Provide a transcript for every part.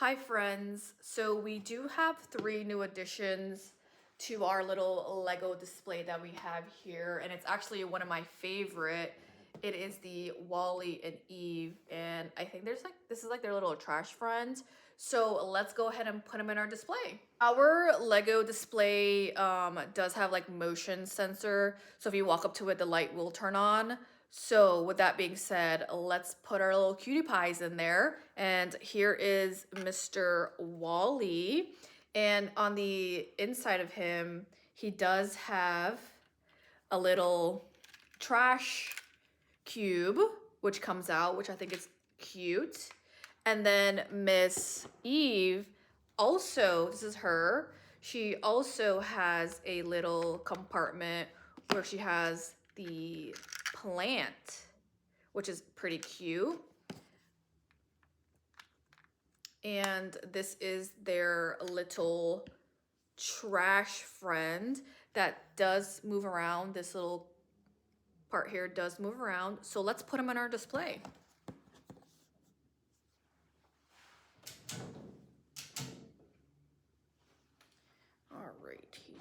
Hi friends, so we do have three new additions to our little Lego display that we have here, and it's actually one of my favorite. It is the Wally and Eve, and I think this is like their little trash friend. So let's go ahead and put them in our display. Our Lego display does have like motion sensor, so if you walk up to it, the light will turn on. So with that being said, let's put our little cutie pies in there. And here is Mr. Wally. And on the inside of him, he does have a little trash cube, which comes out, which I think is cute. And then Miss Eve also, this is her, she also has a little compartment where she has the plant, which is pretty cute. And this is their little trash friend that does move around. This little part here does move around. So let's put them on our display. Alrighty.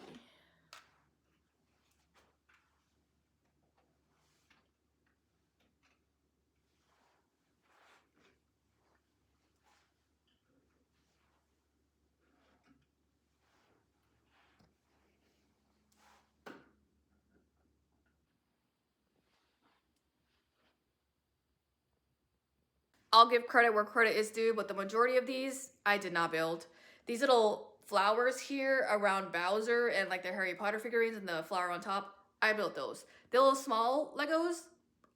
I'll give credit where credit is due, but the majority of these I did not build. These little flowers here around Bowser and like the Harry Potter figurines and the flower on top, I built those. The little small Legos,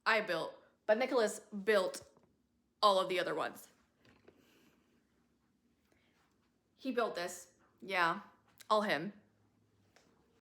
I built. But Nicholas built all of the other ones. He built this. Yeah, all him.